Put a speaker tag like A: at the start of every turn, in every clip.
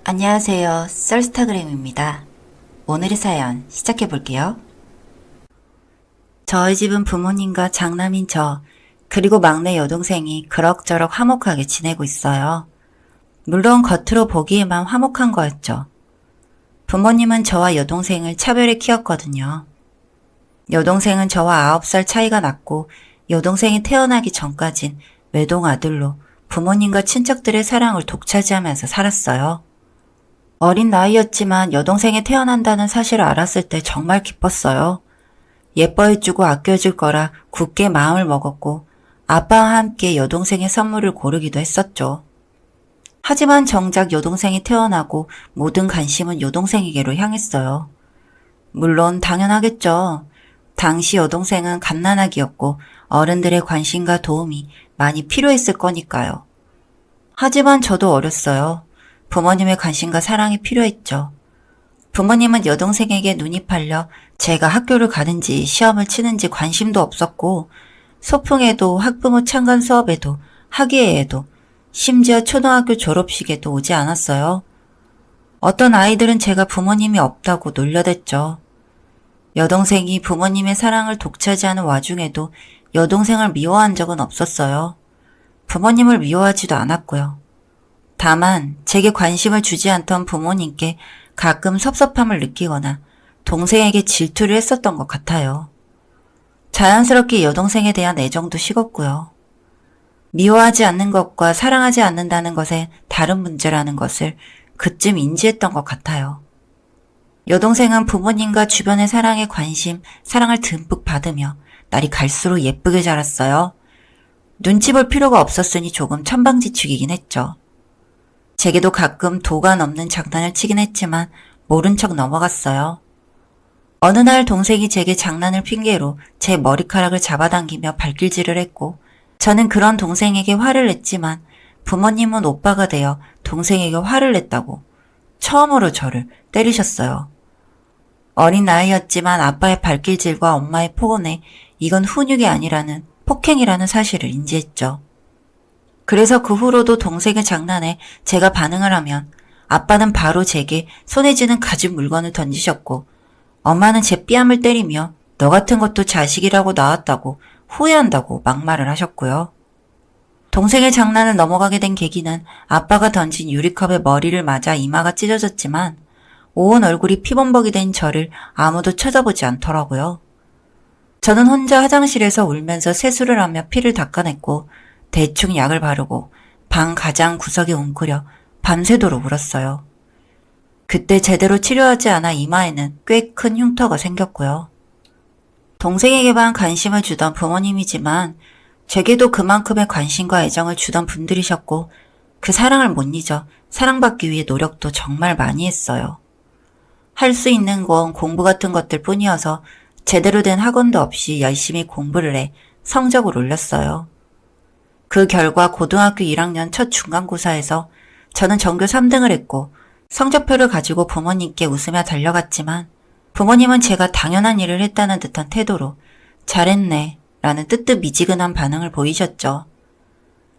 A: 안녕하세요. 썰스타그램입니다. 오늘의 사연 시작해 볼게요. 저희 집은 부모님과 장남인 저, 그리고 막내 여동생이 그럭저럭 화목하게 지내고 있어요. 물론 겉으로 보기에만 화목한 거였죠. 부모님은 저와 여동생을 차별해 키웠거든요. 여동생은 저와 9살 차이가 났고 여동생이 태어나기 전까진 외동아들로 부모님과 친척들의 사랑을 독차지하면서 살았어요. 어린 나이였지만 여동생이 태어난다는 사실을 알았을 때 정말 기뻤어요. 예뻐해주고 아껴줄 거라 굳게 마음을 먹었고 아빠와 함께 여동생의 선물을 고르기도 했었죠. 하지만 정작 여동생이 태어나고 모든 관심은 여동생에게로 향했어요. 물론 당연하겠죠. 당시 여동생은 갓난아기였고 어른들의 관심과 도움이 많이 필요했을 거니까요. 하지만 저도 어렸어요. 부모님의 관심과 사랑이 필요했죠. 부모님은 여동생에게 눈이 팔려 제가 학교를 가는지 시험을 치는지 관심도 없었고 소풍에도 학부모 참관 수업에도 학예회에도 심지어 초등학교 졸업식에도 오지 않았어요. 어떤 아이들은 제가 부모님이 없다고 놀려댔죠. 여동생이 부모님의 사랑을 독차지하는 와중에도 여동생을 미워한 적은 없었어요. 부모님을 미워하지도 않았고요. 다만 제게 관심을 주지 않던 부모님께 가끔 섭섭함을 느끼거나 동생에게 질투를 했었던 것 같아요. 자연스럽게 여동생에 대한 애정도 식었고요. 미워하지 않는 것과 사랑하지 않는다는 것에 다른 문제라는 것을 그쯤 인지했던 것 같아요. 여동생은 부모님과 주변의 사랑에 관심, 사랑을 듬뿍 받으며 날이 갈수록 예쁘게 자랐어요. 눈치 볼 필요가 없었으니 조금 천방지축이긴 했죠. 제게도 가끔 도가 넘는 장난을 치긴 했지만 모른 척 넘어갔어요. 어느 날 동생이 제게 장난을 핑계로 제 머리카락을 잡아당기며 발길질을 했고 저는 그런 동생에게 화를 냈지만 부모님은 오빠가 되어 동생에게 화를 냈다고 처음으로 저를 때리셨어요. 어린 나이였지만 아빠의 발길질과 엄마의 폭언에 이건 훈육이 아니라는 폭행이라는 사실을 인지했죠. 그래서 그 후로도 동생의 장난에 제가 반응을 하면 아빠는 바로 제게 손에 쥐는 가죽 물건을 던지셨고 엄마는 제 뺨을 때리며 너 같은 것도 자식이라고 낳았다고 후회한다고 막말을 하셨고요. 동생의 장난을 넘어가게 된 계기는 아빠가 던진 유리컵에 머리를 맞아 이마가 찢어졌지만 온 얼굴이 피범벅이 된 저를 아무도 쳐다보지 않더라고요. 저는 혼자 화장실에서 울면서 세수를 하며 피를 닦아냈고 대충 약을 바르고 방 가장 구석에 웅크려 밤새도록 울었어요. 그때 제대로 치료하지 않아 이마에는 꽤 큰 흉터가 생겼고요. 동생에게만 관심을 주던 부모님이지만 제게도 그만큼의 관심과 애정을 주던 분들이셨고 그 사랑을 못 잊어 사랑받기 위해 노력도 정말 많이 했어요. 할 수 있는 건 공부 같은 것들 뿐이어서 제대로 된 학원도 없이 열심히 공부를 해 성적을 올렸어요. 그 결과 고등학교 1학년 첫 중간고사에서 저는 전교 3등을 했고 성적표를 가지고 부모님께 웃으며 달려갔지만 부모님은 제가 당연한 일을 했다는 듯한 태도로 잘했네 라는 뜨뜻미지근한 반응을 보이셨죠.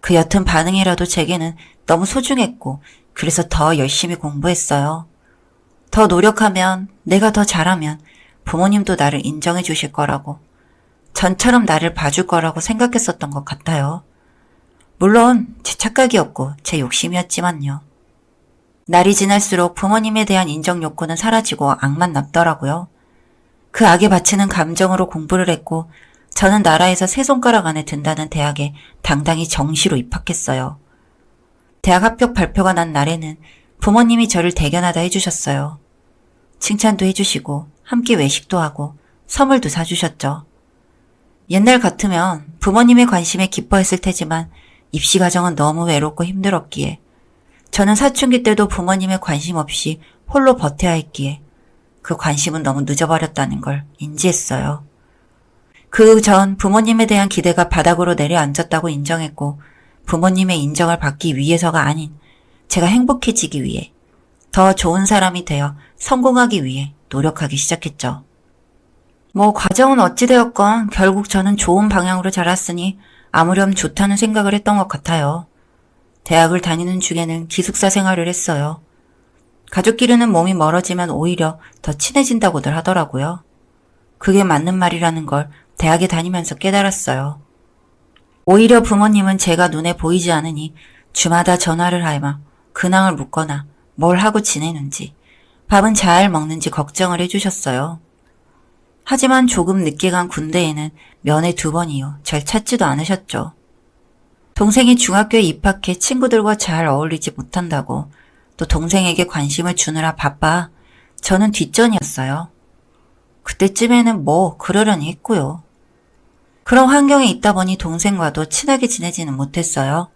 A: 그 옅은 반응이라도 제게는 너무 소중했고 그래서 더 열심히 공부했어요. 더 노력하면 내가 더 잘하면 부모님도 나를 인정해 주실 거라고 전처럼 나를 봐줄 거라고 생각했었던 것 같아요. 물론 제 착각이었고 제 욕심이었지만요. 날이 지날수록 부모님에 대한 인정 욕구는 사라지고 악만 남더라고요. 그 악에 바치는 감정으로 공부를 했고 저는 나라에서 세 손가락 안에 든다는 대학에 당당히 정시로 입학했어요. 대학 합격 발표가 난 날에는 부모님이 저를 대견하다 해주셨어요. 칭찬도 해주시고 함께 외식도 하고 선물도 사주셨죠. 옛날 같으면 부모님의 관심에 기뻐했을 테지만 입시 과정은 너무 외롭고 힘들었기에 저는 사춘기 때도 부모님의 관심 없이 홀로 버텨야 했기에 그 관심은 너무 늦어버렸다는 걸 인지했어요. 그 전 부모님에 대한 기대가 바닥으로 내려앉았다고 인정했고 부모님의 인정을 받기 위해서가 아닌 제가 행복해지기 위해 더 좋은 사람이 되어 성공하기 위해 노력하기 시작했죠. 과정은 어찌되었건 결국 저는 좋은 방향으로 자랐으니 아무렴 좋다는 생각을 했던 것 같아요. 대학을 다니는 중에는 기숙사 생활을 했어요. 가족끼리는 몸이 멀어지면 오히려 더 친해진다고들 하더라고요. 그게 맞는 말이라는 걸 대학에 다니면서 깨달았어요. 오히려 부모님은 제가 눈에 보이지 않으니 주마다 전화를 하며 근황을 묻거나 뭘 하고 지내는지, 밥은 잘 먹는지 걱정을 해주셨어요. 하지만 조금 늦게 간 군대에는 면회 2번이요. 절 찾지도 않으셨죠. 동생이 중학교에 입학해 친구들과 잘 어울리지 못한다고, 또 동생에게 관심을 주느라 바빠 저는 뒷전이었어요. 그때쯤에는 뭐 그러려니 했고요. 그런 환경에 있다 보니 동생과도 친하게 지내지는 못했어요.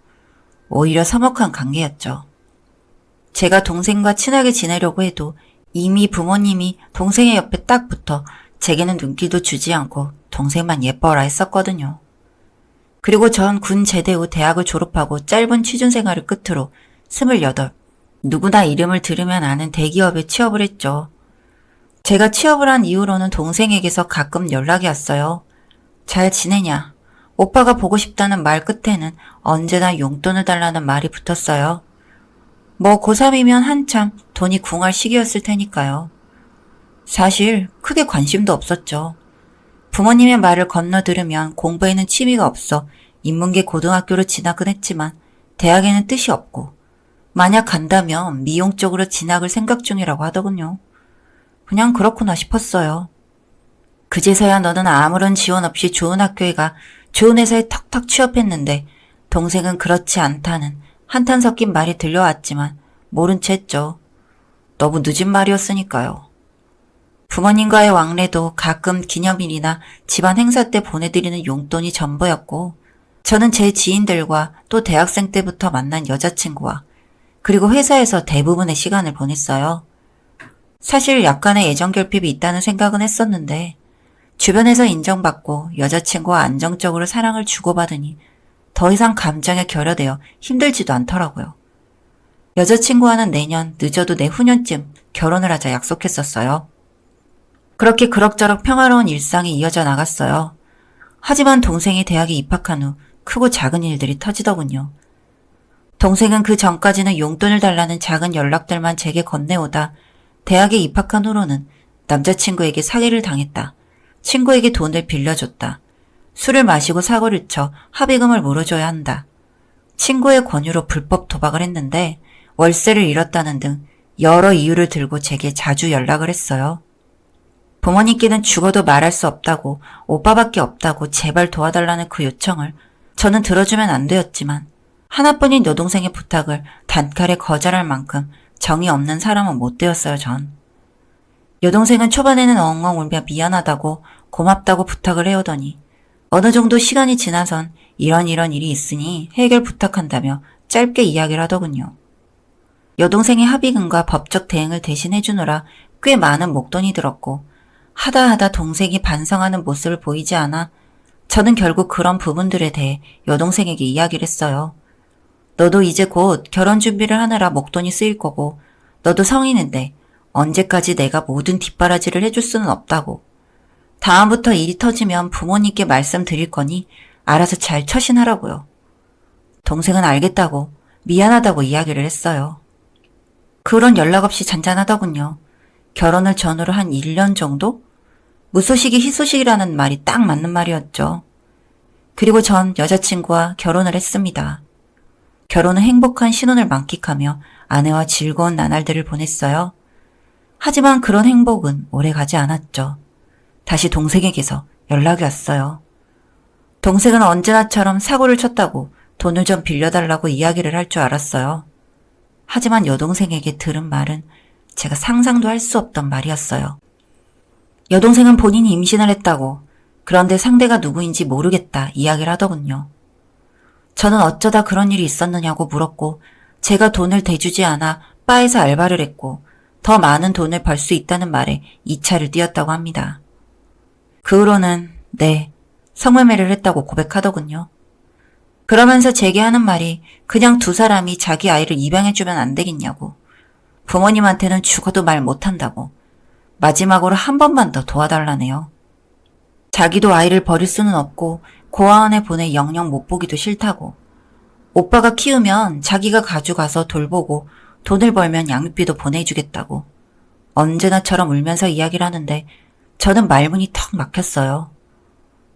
A: 오히려 서먹한 관계였죠. 제가 동생과 친하게 지내려고 해도 이미 부모님이 동생의 옆에 딱 붙어 제게는 눈길도 주지 않고 동생만 예뻐라 했었거든요. 그리고 전 군 제대 후 대학을 졸업하고 짧은 취준 생활을 끝으로 28, 누구나 이름을 들으면 아는 대기업에 취업을 했죠. 제가 취업을 한 이후로는 동생에게서 가끔 연락이 왔어요. 잘 지내냐? 오빠가 보고 싶다는 말 끝에는 언제나 용돈을 달라는 말이 붙었어요. 뭐 고3이면 한참 돈이 궁할 시기였을 테니까요. 사실 크게 관심도 없었죠. 부모님의 말을 건너 들으면 공부에는 취미가 없어 인문계 고등학교로 진학은 했지만 대학에는 뜻이 없고 만약 간다면 미용 쪽으로 진학을 생각 중이라고 하더군요. 그냥 그렇구나 싶었어요. 그제서야 너는 아무런 지원 없이 좋은 학교에 가 좋은 회사에 턱턱 취업했는데 동생은 그렇지 않다는 한탄 섞인 말이 들려왔지만 모른 채 했죠. 너무 늦은 말이었으니까요. 부모님과의 왕래도 가끔 기념일이나 집안 행사 때 보내드리는 용돈이 전부였고 저는 제 지인들과 또 대학생 때부터 만난 여자친구와 그리고 회사에서 대부분의 시간을 보냈어요. 사실 약간의 애정결핍이 있다는 생각은 했었는데 주변에서 인정받고 여자친구와 안정적으로 사랑을 주고받으니 더 이상 감정에 결여되어 힘들지도 않더라고요. 여자친구와는 내년, 늦어도 내후년쯤 결혼을 하자 약속했었어요. 그렇게 그럭저럭 평화로운 일상이 이어져 나갔어요. 하지만 동생이 대학에 입학한 후 크고 작은 일들이 터지더군요. 동생은 그 전까지는 용돈을 달라는 작은 연락들만 제게 건네오다 대학에 입학한 후로는 남자친구에게 사기를 당했다. 친구에게 돈을 빌려줬다. 술을 마시고 사고를 쳐 합의금을 물어줘야 한다. 친구의 권유로 불법 도박을 했는데 월세를 잃었다는 등 여러 이유를 들고 제게 자주 연락을 했어요. 부모님께는 죽어도 말할 수 없다고 오빠밖에 없다고 제발 도와달라는 그 요청을 저는 들어주면 안 되었지만 하나뿐인 여동생의 부탁을 단칼에 거절할 만큼 정이 없는 사람은 못 되었어요, 전. 여동생은 초반에는 엉엉 울며 미안하다고 고맙다고 부탁을 해오더니 어느 정도 시간이 지나선 이런 일이 있으니 해결 부탁한다며 짧게 이야기를 하더군요. 여동생의 합의금과 법적 대응을 대신해주느라 꽤 많은 목돈이 들었고 하다 동생이 반성하는 모습을 보이지 않아 저는 결국 그런 부분들에 대해 여동생에게 이야기를 했어요. 너도 이제 곧 결혼 준비를 하느라 목돈이 쓰일 거고 너도 성인인데 언제까지 내가 모든 뒷바라지를 해줄 수는 없다고. 다음부터 일이 터지면 부모님께 말씀드릴 거니 알아서 잘 처신하라고요. 동생은 알겠다고 미안하다고 이야기를 했어요. 그런 연락 없이 잔잔하더군요. 결혼을 전후로 한 1년 정도? 무소식이 희소식이라는 말이 딱 맞는 말이었죠. 그리고 전 여자친구와 결혼을 했습니다. 결혼은 행복한 신혼을 만끽하며 아내와 즐거운 나날들을 보냈어요. 하지만 그런 행복은 오래 가지 않았죠. 다시 동생에게서 연락이 왔어요. 동생은 언제나처럼 사고를 쳤다고 돈을 좀 빌려달라고 이야기를 할 줄 알았어요. 하지만 여동생에게 들은 말은 제가 상상도 할 수 없던 말이었어요. 여동생은 본인이 임신을 했다고, 그런데 상대가 누구인지 모르겠다 이야기를 하더군요. 저는 어쩌다 그런 일이 있었느냐고 물었고 제가 돈을 대주지 않아 바에서 알바를 했고 더 많은 돈을 벌 수 있다는 말에 이 차를 띄었다고 합니다. 그 후로는 네, 성매매를 했다고 고백하더군요. 그러면서 제게 하는 말이 그냥 두 사람이 자기 아이를 입양해주면 안 되겠냐고, 부모님한테는 죽어도 말 못한다고, 마지막으로 한 번만 더 도와달라네요. 자기도 아이를 버릴 수는 없고 고아원에 보내 영영 못 보기도 싫다고, 오빠가 키우면 자기가 가져가서 돌보고 돈을 벌면 양육비도 보내주겠다고. 언제나처럼 울면서 이야기를 하는데 저는 말문이 턱 막혔어요.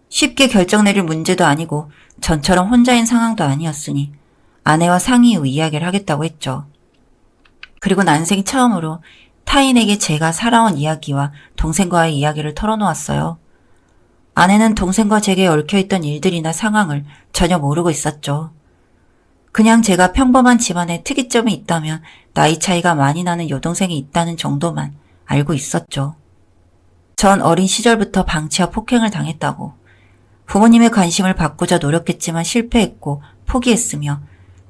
A: 쉽게 결정 내릴 문제도 아니고 전처럼 혼자인 상황도 아니었으니 아내와 상의 후 이야기를 하겠다고 했죠. 그리고 난생 처음으로 타인에게 제가 살아온 이야기와 동생과의 이야기를 털어놓았어요. 아내는 동생과 제게 얽혀있던 일들이나 상황을 전혀 모르고 있었죠. 그냥 제가 평범한 집안에 특이점이 있다면 나이 차이가 많이 나는 여동생이 있다는 정도만 알고 있었죠. 전 어린 시절부터 방치와 폭행을 당했다고, 부모님의 관심을 받고자 노력했지만 실패했고 포기했으며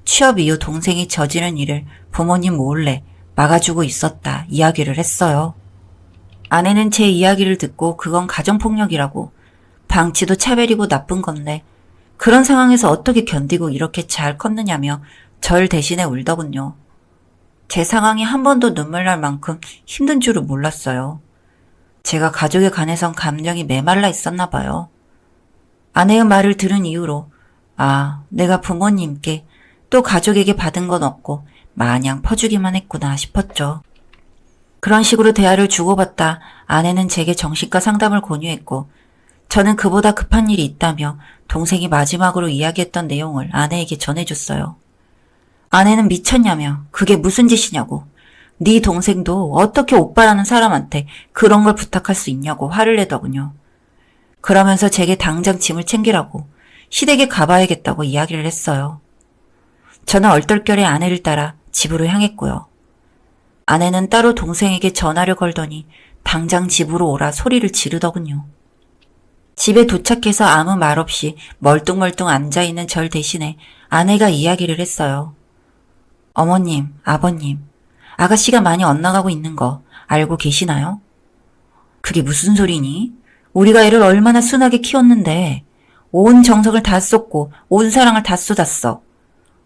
A: 취업 이후 동생이 저지른 일을 부모님 몰래 막아주고 있었다 이야기를 했어요. 아내는 제 이야기를 듣고 그건 가정폭력이라고, 방치도 차별이고 나쁜 건데 그런 상황에서 어떻게 견디고 이렇게 잘 컸느냐며 절 대신에 울더군요. 제 상황이 한 번도 눈물 날 만큼 힘든 줄을 몰랐어요. 제가 가족에 관해선 감정이 메말라 있었나 봐요. 아내의 말을 들은 이후로 내가 부모님께 또 가족에게 받은 건 없고 마냥 퍼주기만 했구나 싶었죠. 그런 식으로 대화를 주고받다 아내는 제게 정신과 상담을 권유했고 저는 그보다 급한 일이 있다며 동생이 마지막으로 이야기했던 내용을 아내에게 전해줬어요. 아내는 미쳤냐며 그게 무슨 짓이냐고, 네 동생도 어떻게 오빠라는 사람한테 그런 걸 부탁할 수 있냐고 화를 내더군요. 그러면서 제게 당장 짐을 챙기라고, 시댁에 가봐야겠다고 이야기를 했어요. 저는 얼떨결에 아내를 따라 집으로 향했고요. 아내는 따로 동생에게 전화를 걸더니 당장 집으로 오라 소리를 지르더군요. 집에 도착해서 아무 말 없이 멀뚱멀뚱 앉아있는 절 대신에 아내가 이야기를 했어요. 어머님, 아버님, 아가씨가 많이 엇나가고 있는 거 알고 계시나요? 그게 무슨 소리니? 우리가 애를 얼마나 순하게 키웠는데 온 정성을 다 쏟고 온 사랑을 다 쏟았어.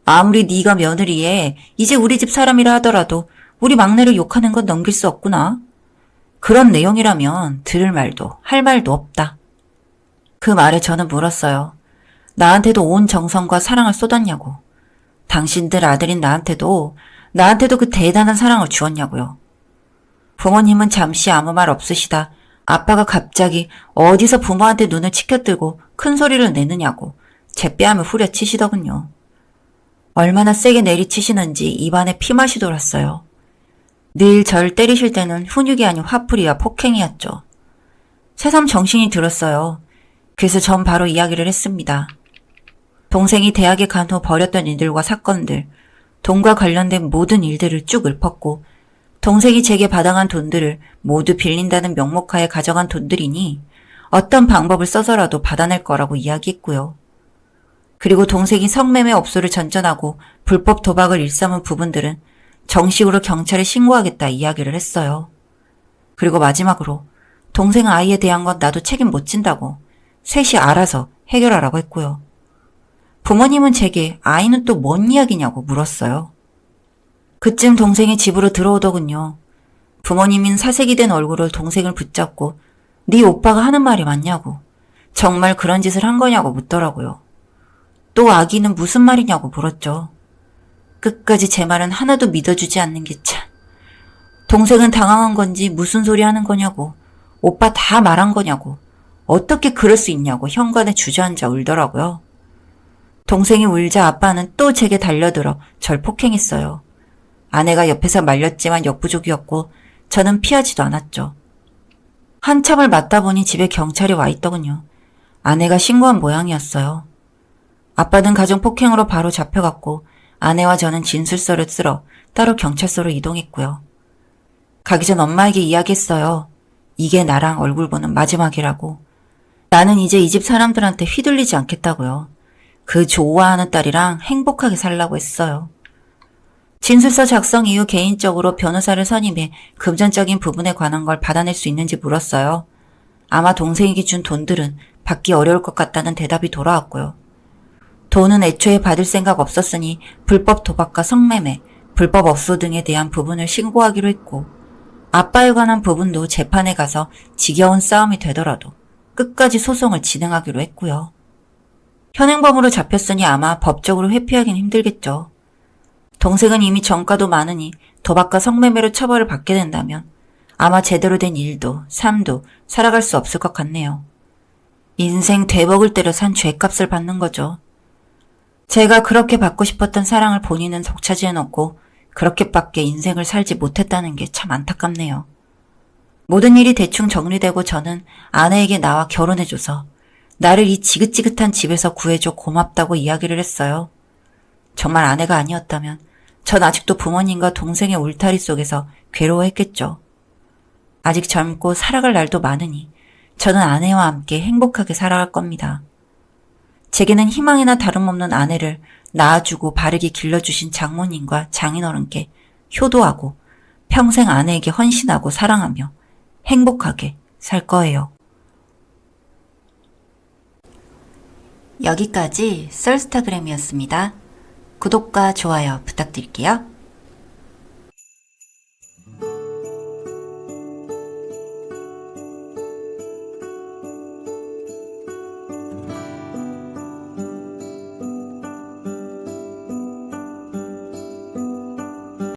A: 아무리 네가 며느리에 이제 우리 집 사람이라 하더라도 우리 막내를 욕하는 건 넘길 수 없구나. 그런 내용이라면 들을 말도 할 말도 없다. 그 말에 저는 물었어요. 나한테도 온 정성과 사랑을 쏟았냐고. 당신들 아들인 나한테도 그 대단한 사랑을 주었냐고요. 부모님은 잠시 아무 말 없으시다 아빠가 갑자기 어디서 부모한테 눈을 치켜뜨고 큰 소리를 내느냐고 제 뺨을 후려치시더군요. 얼마나 세게 내리치시는지 입안에 피맛이 돌았어요. 늘 절 때리실 때는 훈육이 아닌 화풀이와 폭행이었죠. 새삼 정신이 들었어요. 그래서 전 바로 이야기를 했습니다. 동생이 대학에 간 후 벌였던 일들과 사건들, 돈과 관련된 모든 일들을 쭉 읊었고 동생이 제게 받아간 돈들을 모두 빌린다는 명목하에 가져간 돈들이니 어떤 방법을 써서라도 받아낼 거라고 이야기했고요. 그리고 동생이 성매매 업소를 전전하고 불법 도박을 일삼은 부분들은 정식으로 경찰에 신고하겠다 이야기를 했어요. 그리고 마지막으로 동생 아이에 대한 건 나도 책임 못 진다고 셋이 알아서 해결하라고 했고요. 부모님은 제게 아이는 또 뭔 이야기냐고 물었어요. 그쯤 동생이 집으로 들어오더군요. 부모님인 사색이 된 얼굴을 동생을 붙잡고 네 오빠가 하는 말이 맞냐고, 정말 그런 짓을 한 거냐고 묻더라고요. 또 아기는 무슨 말이냐고 물었죠. 끝까지 제 말은 하나도 믿어주지 않는 게 참. 동생은 당황한 건지 무슨 소리 하는 거냐고, 오빠 다 말한 거냐고, 어떻게 그럴 수 있냐고 현관에 주저앉아 울더라고요. 동생이 울자 아빠는 또 제게 달려들어 절 폭행했어요. 아내가 옆에서 말렸지만 역부족이었고 저는 피하지도 않았죠. 한참을 맞다 보니 집에 경찰이 와 있더군요. 아내가 신고한 모양이었어요. 아빠는 가정폭행으로 바로 잡혀갔고 아내와 저는 진술서를 쓰러 따로 경찰서로 이동했고요. 가기 전 엄마에게 이야기했어요. 이게 나랑 얼굴 보는 마지막이라고. 나는 이제 이 집 사람들한테 휘둘리지 않겠다고요. 그 좋아하는 딸이랑 행복하게 살라고 했어요. 진술서 작성 이후 개인적으로 변호사를 선임해 금전적인 부분에 관한 걸 받아낼 수 있는지 물었어요. 아마 동생에게 준 돈들은 받기 어려울 것 같다는 대답이 돌아왔고요. 돈은 애초에 받을 생각 없었으니 불법 도박과 성매매, 불법 업소 등에 대한 부분을 신고하기로 했고 아빠에 관한 부분도 재판에 가서 지겨운 싸움이 되더라도 끝까지 소송을 진행하기로 했고요. 현행범으로 잡혔으니 아마 법적으로 회피하긴 힘들겠죠. 동생은 이미 전과도 많으니 도박과 성매매로 처벌을 받게 된다면 아마 제대로 된 일도 삶도 살아갈 수 없을 것 같네요. 인생 되먹을 대로 산 죗값을 받는 거죠. 제가 그렇게 받고 싶었던 사랑을 본인은 독차지해놓고 그렇게밖에 인생을 살지 못했다는 게 참 안타깝네요. 모든 일이 대충 정리되고 저는 아내에게 나와 결혼해줘서 나를 이 지긋지긋한 집에서 구해줘 고맙다고 이야기를 했어요. 정말 아내가 아니었다면 전 아직도 부모님과 동생의 울타리 속에서 괴로워했겠죠. 아직 젊고 살아갈 날도 많으니 저는 아내와 함께 행복하게 살아갈 겁니다. 제게는 희망이나 다름없는 아내를 낳아주고 바르게 길러주신 장모님과 장인어른께 효도하고 평생 아내에게 헌신하고 사랑하며 행복하게 살 거예요. 여기까지 썰스타그램이었습니다. 구독과 좋아요 부탁드릴게요.